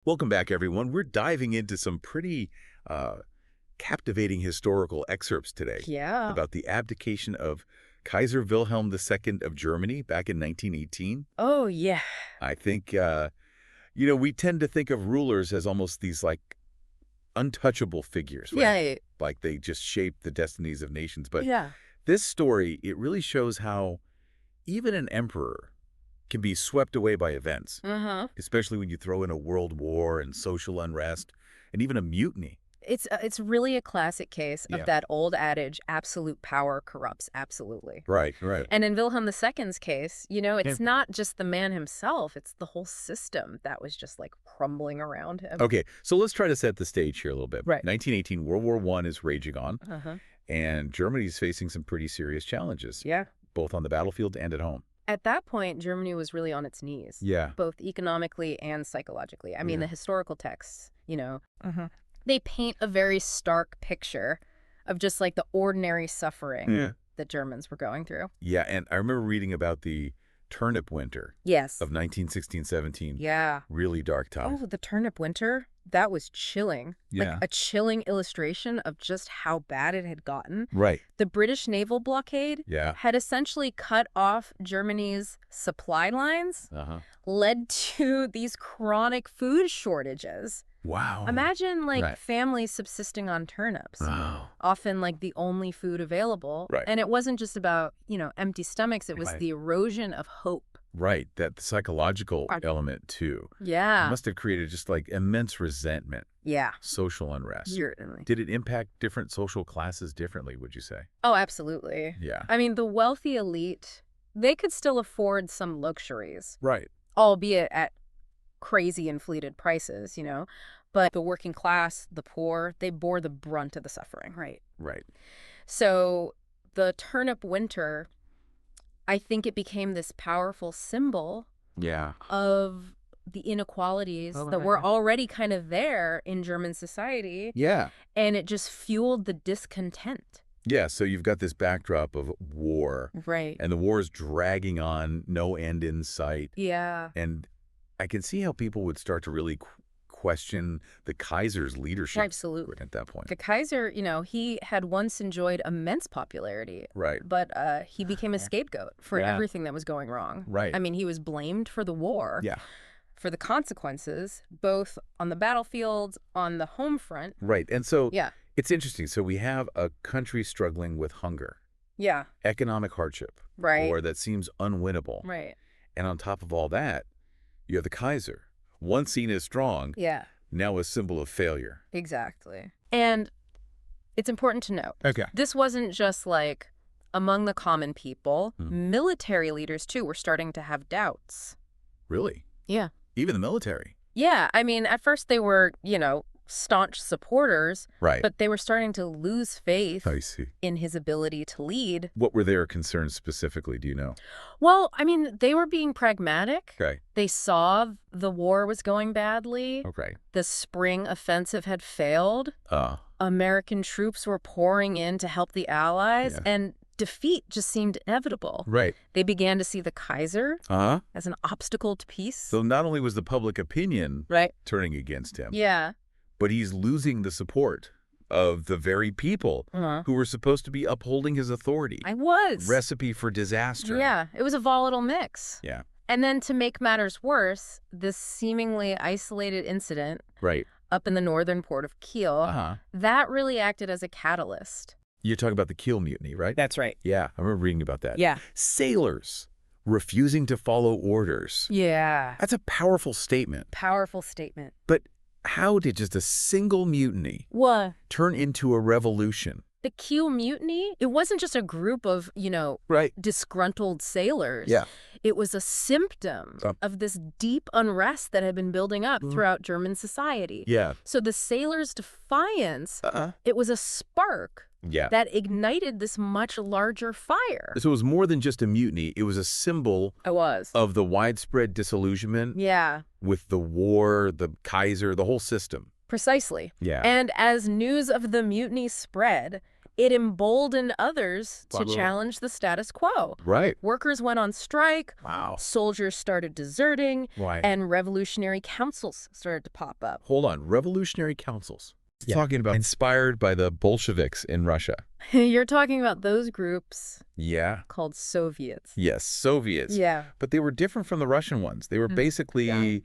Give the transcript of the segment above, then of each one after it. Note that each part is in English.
Welcome back, everyone. We're diving into some pretty uh, captivating historical excerpts today Yeah. about the abdication of Kaiser Wilhelm II of Germany back in 1918. Oh, yeah. I think, we tend to think of rulers as almost these, like, untouchable figures, right? Yeah. Like they just shape the destinies of nations. But Yeah. this story, it really shows how even an emperor can be swept away by events, Uh-huh. especially when you throw in a world war and social unrest and even a mutiny. It's really a classic case of Yeah. that old adage, absolute power corrupts absolutely. Right, right. And in Wilhelm II's case, Yeah. it's not just the man himself, it's the whole system that was just like crumbling around him. Okay, so let's try to set the stage here a little bit. Right. 1918, World War I is raging on, Uh-huh. and Germany's facing some pretty serious challenges, Yeah. both on the battlefield and at home. At that point, Germany was really on its knees, Yeah. both economically and psychologically. I mean, Yeah. the historical texts, they paint a very stark picture of just like the ordinary suffering Yeah. that Germans were going through. Yeah, and I remember reading about the turnip winter Yes. of 1916-17. Yeah. Really dark time. Oh, the turnip winter? That was chilling. Yeah. Like a chilling illustration of just how bad it had gotten. Right. The British naval blockade Yeah. had essentially cut off Germany's supply lines, Uh-huh. led to these chronic food shortages. Wow. Imagine Right. families subsisting on turnips, Wow. often like the only food available. Right. And it wasn't just about, empty stomachs. It was Right. the erosion of hope. Right, that psychological element, too. Yeah. Must have created just, like, immense resentment, Yeah. social unrest. Certainly. Did it impact different social classes differently, would you say? Oh, absolutely. Yeah. I mean, the wealthy elite, they could still afford some luxuries, Right. albeit at crazy inflated prices, But the working class, the poor, they bore the brunt of the suffering, right? Right. So the turnip winter, I think it became this powerful symbol Yeah. of the inequalities Oh, that right, were right. already kind of there in German society, Yeah. and it just fueled the discontent. Yeah, so you've got this backdrop of war, Right. and the war is dragging on, no end in sight. Yeah. And I can see how people would start to really question the Kaiser's leadership Absolutely. at that point. The Kaiser, he had once enjoyed immense popularity, Right. but he became a scapegoat for Yeah. everything that was going wrong. Right. I mean, he was blamed for the war, Yeah. for the consequences, both on the battlefield, on the home front. Right. And so Yeah. it's interesting. So we have a country struggling with hunger, Yeah. economic hardship, Right. war that seems unwinnable. Right. And on top of all that, you have the Kaiser, once seen as strong, Yeah. now a symbol of failure. Exactly. And it's important to note, Okay. this wasn't just like among the common people. Hmm. Military leaders, too, were starting to have doubts. Really? Yeah. Even the military? Yeah. I mean, at first they were, staunch supporters, Right. but they were starting to lose faith I see. in his ability to lead. What were their concerns specifically? Do you know? Well, I mean, they were being pragmatic. Okay. They saw the war was going badly. Okay. The spring offensive had failed. Uh, American troops were pouring in to help the Allies, Yeah. and defeat just seemed inevitable. right. They began to see the Kaiser Uh-huh. as an obstacle to peace. So not only was the public opinion Right. turning against him, Yeah. but he's losing the support of the very people who were supposed to be upholding his authority. I was. Recipe for disaster. Yeah. It was a volatile mix. Yeah. And then to make matters worse, this seemingly isolated incident Right. up in the northern port of Kiel, Uh-huh. that really acted as a catalyst. You're talking about the Kiel Mutiny, right? That's right. Yeah, I remember reading about that. Yeah. Sailors refusing to follow orders. Yeah. That's a powerful statement. Powerful statement. But how did just a single mutiny What? turn into a revolution? The Kiel Mutiny, it wasn't just a group of, Right. disgruntled sailors. Yeah. It was a symptom Um, of this deep unrest that had been building up throughout German society. Yeah. So the sailors' defiance, Uh-uh. it was a spark Yeah. that ignited this much larger fire. So it was more than just a mutiny. It was a symbol It was. of the widespread disillusionment Yeah, with the war, the Kaiser, the whole system. precisely. Yeah. And as news of the mutiny spread, it emboldened others to Bravo. challenge the status quo. Right. Workers went on strike, Wow. soldiers started deserting, Right. and revolutionary councils started to pop up. Hold on. Revolutionary councils. Yeah. Talking about inspired by the Bolsheviks in Russia. You're talking about those groups Yeah. called Soviets. Yes, Soviets. Yeah. But they were different from the Russian ones. They were basically Yeah.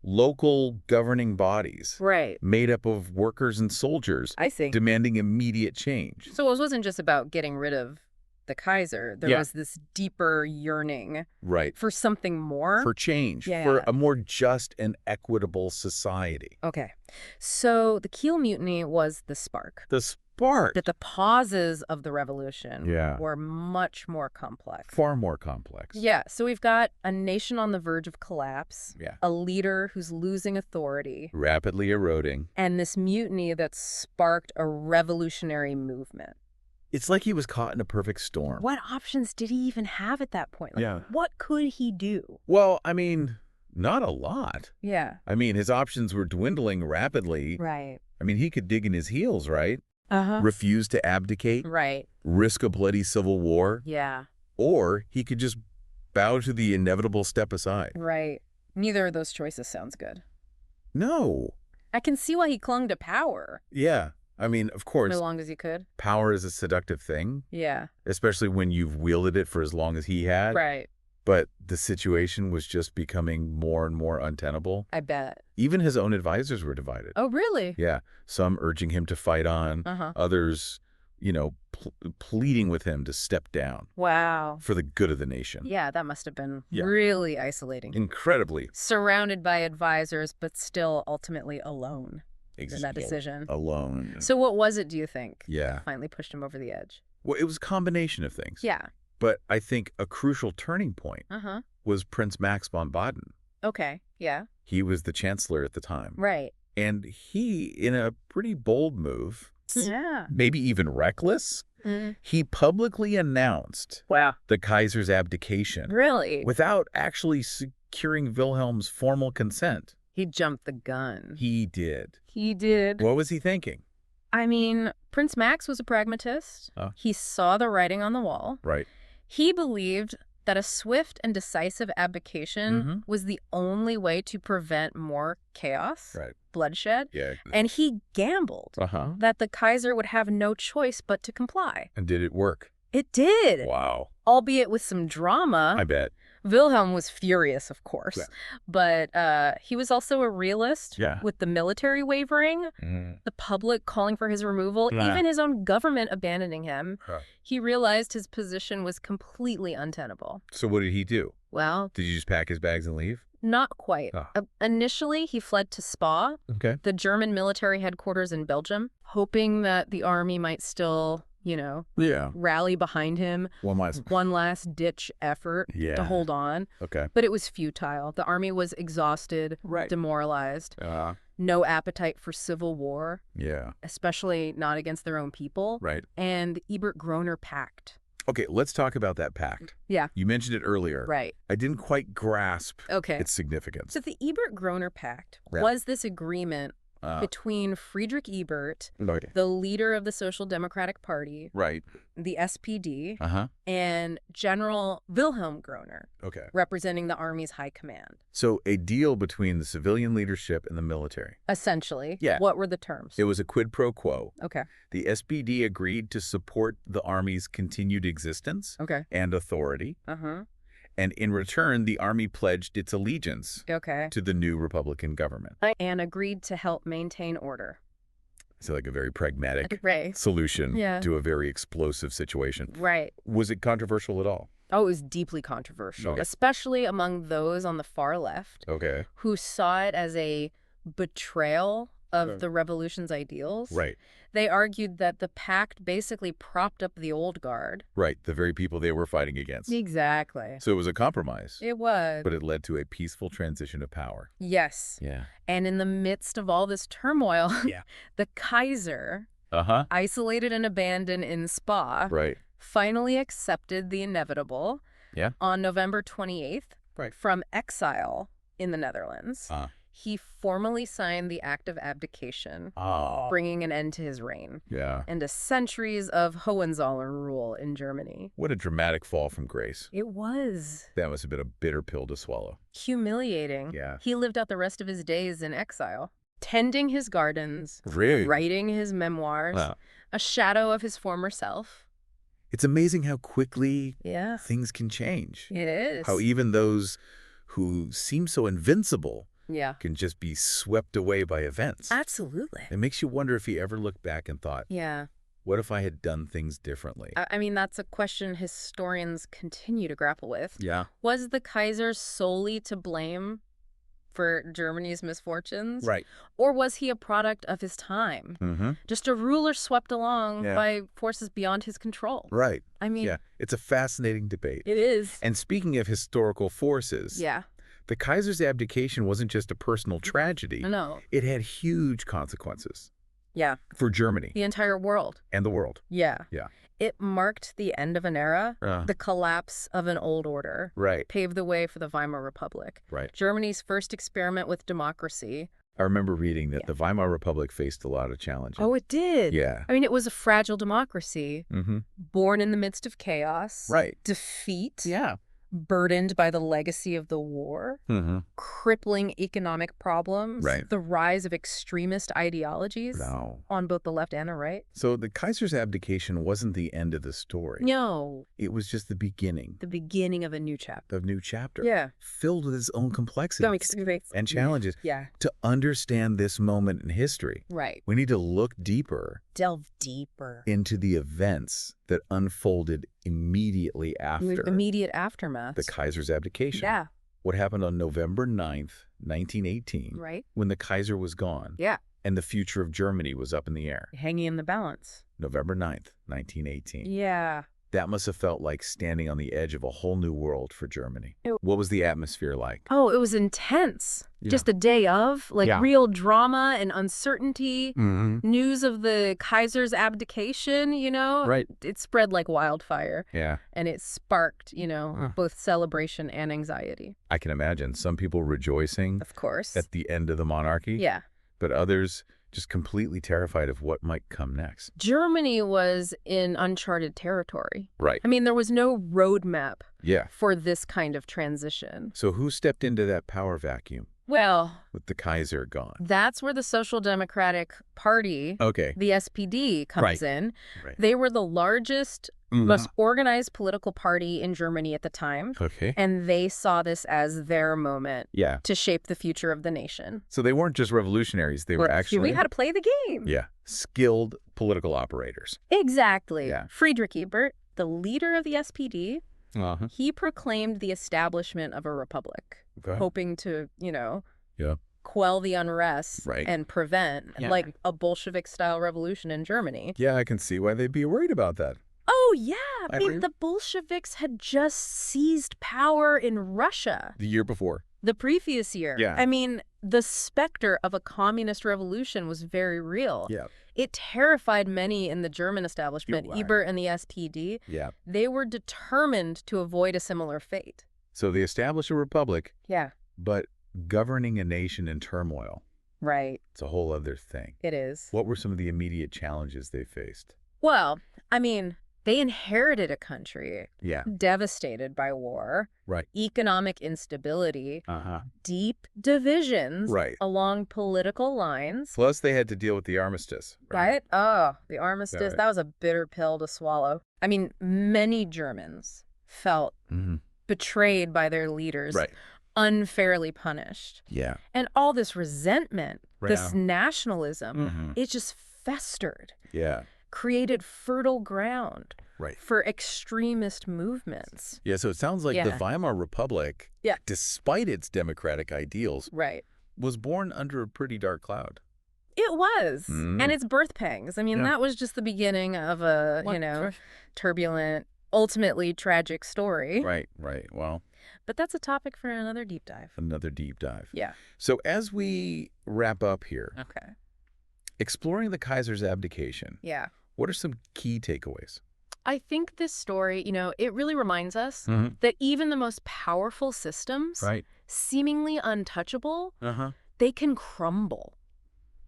local governing bodies Right. made up of workers and soldiers I see. demanding immediate change. So it wasn't just about getting rid of the Kaiser. There Yeah. was this deeper yearning Right. for something more. For change, Yeah. for a more just and equitable society. Okay. So the Kiel Mutiny was the spark. The spark. But the causes of the revolution Yeah. were much more complex. Far more complex. Yeah, so we've got a nation on the verge of collapse, Yeah. a leader who's losing authority, Rapidly eroding. and this mutiny that sparked a revolutionary movement. It's like he was caught in a perfect storm. What options did he even have at that point? Like, Yeah. what could he do? Well, I mean, not a lot. Yeah. I mean, his options were dwindling rapidly. Right. I mean, he could dig in his heels, right? Uh-huh. Refuse to abdicate, Right. risk a bloody civil war, Yeah. or he could just bow to the inevitable step aside. Right. Neither of those choices sounds good. No. I can see why he clung to power Yeah. I mean, of course, as long as he could. power is a seductive thing, Yeah. especially when you've wielded it for as long as he had. Right. But the situation was just becoming more and more untenable. I bet. Even his own advisors were divided. Oh, really? Yeah. Some urging him to fight on, Uh-huh. others, pleading with him to step down Wow. for the good of the nation. Yeah, that must have been Yeah. really isolating. Incredibly. Surrounded by advisors, but still ultimately alone in that decision. Alone. So what was it, do you think? Yeah. Finally pushed him over the edge. Well, it was a combination of things. Yeah. But I think a crucial turning point Uh-huh. was Prince Max von Baden. Okay. Yeah. He was the chancellor at the time. Right. And he, in a pretty bold move, Yeah. maybe even reckless, Mm. he publicly announced Wow. the Kaiser's abdication Really? without actually securing Wilhelm's formal consent. He jumped the gun. He did. He did. What was he thinking? I mean, Prince Max was a pragmatist. Oh. He saw the writing on the wall. Right. He believed that a swift and decisive abdication Mhm. was the only way to prevent more chaos, Right. bloodshed, Yeah. and he gambled Uh-huh. that the Kaiser would have no choice but to comply. And did it work? It did, Wow. albeit with some drama. I bet. Wilhelm was furious, of course, Yeah. but he was also a realist Yeah. with the military wavering, the public calling for his removal, Yeah. even his own government abandoning him. Huh. He realized his position was completely untenable. So what did he do? Well, Did he just pack his bags and leave? not quite. Oh. Initially, he fled to Spa, Okay. the German military headquarters in Belgium, hoping that the army might still, Yeah. rally behind him. One last. One last ditch effort Yeah. to hold on. Okay. But it was futile. The army was exhausted, Right. demoralized, Uh, no appetite for civil war, yeah. especially not against their own people. Right. And the Ebert-Groener Pact. Okay, let's talk about that pact. Yeah. You mentioned it earlier. Right. I didn't quite grasp Okay. its significance. So the Ebert-Groener Pact Yeah. was this agreement between Friedrich Ebert, Okay. the leader of the Social Democratic Party, Right. the SPD, Uh-huh. and General Wilhelm Groener, Okay. representing the Army's high command. So a deal between the civilian leadership and the military. Essentially. Yeah. What were the terms? It was a quid pro quo. Okay. The SPD agreed to support the Army's continued existence Okay. and authority. Uh-huh. And in return, the Army pledged its allegiance Okay. to the new Republican government. And agreed to help maintain order. So like a very pragmatic Right. solution Yeah. to a very explosive situation. Right. Was it controversial at all? Oh, it was deeply controversial, Okay. especially among those on the far left Okay. who saw it as a betrayal of Okay. the revolution's ideals. Right. They argued that the pact basically propped up the old guard. Right. The very people they were fighting against. Exactly. So it was a compromise, It was. but it led to a peaceful transition of power. Yes. Yeah. And in the midst of all this turmoil, Yeah. the Kaiser, Uh-huh. isolated and abandoned in Spa, Right. finally accepted the inevitable Yeah. on November 28th Right. from exile in the Netherlands. he formally signed the Act of Abdication, Oh. bringing an end to his reign Yeah. and to centuries of Hohenzollern rule in Germany. What a dramatic fall from grace. It was That must have been a bitter pill to swallow. humiliating. Yeah. He lived out the rest of his days in exile, tending his gardens, Really? writing his memoirs, Wow. a shadow of his former self. It's amazing how quickly Yeah, things can change. it is. How even those who seem so invincible Yeah, can just be swept away by events. absolutely. It makes you wonder if he ever looked back and thought, Yeah. what if I had done things differently? I mean, that's a question historians continue to grapple with. Yeah. Was the Kaiser solely to blame for Germany's misfortunes? Right. Or was he a product of his time? Mm-hmm. Just a ruler swept along Yeah. by forces beyond his control. Right. I mean, Yeah. It's a fascinating debate. it is. And speaking of historical forces, Yeah. the Kaiser's abdication wasn't just a personal tragedy. No. It had huge consequences Yeah. for Germany The entire world. and the world. Yeah. Yeah. It marked the end of an era, the collapse of an old order, Right. paved the way for the Weimar Republic. Right. Germany's first experiment with democracy. I remember reading that the Weimar Republic faced a lot of challenges. Oh, it did. Yeah. I mean, it was a fragile democracy, Mm-hmm. born in the midst of chaos, Right. defeat, Yeah. burdened by the legacy of the war, Mm-hmm. crippling economic problems, Right. the rise of extremist ideologies No. on both the left and the right. So the Kaiser's abdication wasn't the end of the story. No, It was just the beginning the beginning of a new chapter. of a new chapter. Yeah. Filled with its own complexities and challenges. Yeah, To understand this moment in history, right. we need to look deeper Delve deeper. into the events that unfolded immediately after Immediate aftermath. the Kaiser's abdication. Yeah, What happened on November 9th, 1918, right. when the Kaiser was gone Yeah, and the future of Germany was up in the air. hanging in the balance. November 9th, 1918. Yeah. That must have felt like standing on the edge of a whole new world for Germany. It- What was the atmosphere like? Oh, it was intense. Yeah. Just a day of, like, Yeah. real drama and uncertainty. Mm-hmm. News of the Kaiser's abdication, Right. It spread like wildfire. Yeah. And it sparked, both celebration and anxiety. I can imagine some people rejoicing Of course. at the end of the monarchy, Yeah. but others just completely terrified of what might come next. Germany was in uncharted territory. Right. I mean, there was no roadmap Yeah. for this kind of transition. So who stepped into that power vacuum Well, with the Kaiser gone? that's where the Social Democratic Party, Okay. the SPD, comes Right. in. Right. They were the largest, most organized political party in Germany at the time. Okay. And they saw this as their moment Yeah. to shape the future of the nation. So they weren't just revolutionaries. They were actually, we had to play the game. yeah, skilled political operators. Exactly. Yeah. Friedrich Ebert, the leader of the SPD, Uh-huh. he proclaimed the establishment of a republic, Okay. hoping to, Yeah. quell the unrest Right. and prevent, Yeah. like, a Bolshevik-style revolution in Germany. Yeah, I can see why they'd be worried about that. Oh, yeah. I I mean, agree. the Bolsheviks had just seized power in Russia The year before. the previous year. Yeah. I mean, the specter of a communist revolution was very real. Yeah. It terrified many in the German establishment, You're right. Ebert and the SPD. Yeah. They were determined to avoid a similar fate. So they established a republic, Yeah, but governing a nation in turmoil, right. it's a whole other thing. It is. What were some of the immediate challenges they faced? Well, I mean, they inherited a country Yeah. devastated by war, Right. economic instability, Uh-huh. deep divisions Right. along political lines. Plus, they had to deal with the armistice. Right? Oh, the armistice. Right. That was a bitter pill to swallow. I mean, many Germans felt Mm-hmm. betrayed by their leaders, Right. unfairly punished. Yeah. And all this resentment, Right. this nationalism, Mm-hmm. it just festered, Yeah. created fertile ground Right. for extremist movements. Yeah, so it sounds like the Yeah. Weimar Republic, Yeah. despite its democratic ideals, Right. was born under a pretty dark cloud. It was. Mm. And its birth pangs. I mean, Yeah. that was just the beginning of a, turbulent, ultimately tragic story. Right, right. Well, But that's a topic for another deep dive. another deep dive. Yeah. So as we wrap up here, Okay. exploring the Kaiser's abdication, Yeah. what are some key takeaways? I think this story, it really reminds us that even the most powerful systems, Right. seemingly untouchable, Uh-huh. they can crumble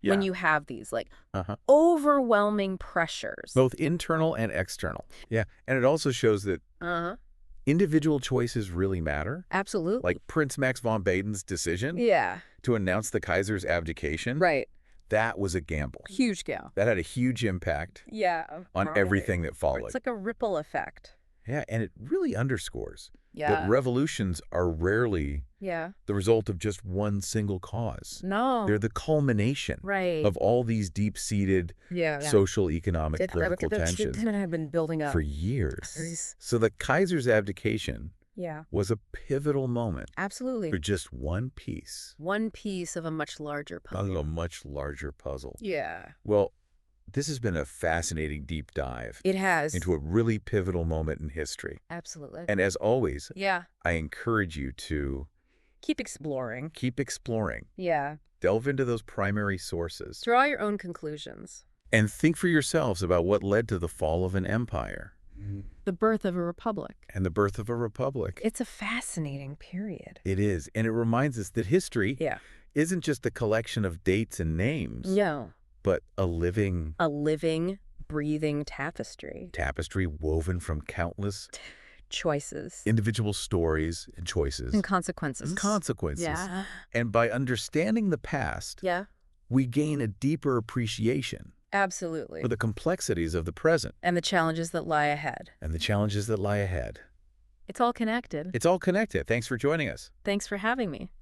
when Yeah. you have these, like, Uh-huh. overwhelming pressures. Both internal and external. Yeah. And it also shows that Uh-huh. individual choices really matter. Absolutely. Like Prince Max von Baden's decision Yeah. to announce the Kaiser's abdication. Right. That was a gamble. Huge scale. That had a huge impact Yeah. on Probably. everything that followed. It's like a ripple effect. Yeah, and it really underscores Yeah. that revolutions are rarely Yeah. the result of just one single cause. No. They're the culmination Right. of all these deep-seated social, economic, political tensions have been building up for years. So the Kaiser's abdication Yeah. was a pivotal moment Absolutely. for just one piece One piece of a much larger of puzzle. a much larger puzzle. Yeah. Well, this has been a fascinating deep dive It has. into a really pivotal moment in history. Absolutely. And as always, Yeah. I encourage you to Keep exploring. keep exploring, Yeah. delve into those primary sources, Draw your own conclusions. and think for yourselves about what led to the fall of an empire The birth of a republic. and the birth of a republic. It's a fascinating period. It is, and it reminds us that history Yeah. isn't just a collection of dates and names, No. but a living A living, breathing tapestry. tapestry woven from countless Choices. individual stories and choices And consequences. and consequences. Yeah. And by understanding the past, Yeah. we gain a deeper appreciation Absolutely. for the complexities of the present And the challenges that lie ahead. and the challenges that lie ahead. It's all connected. It's all connected. Thanks for joining us. Thanks for having me.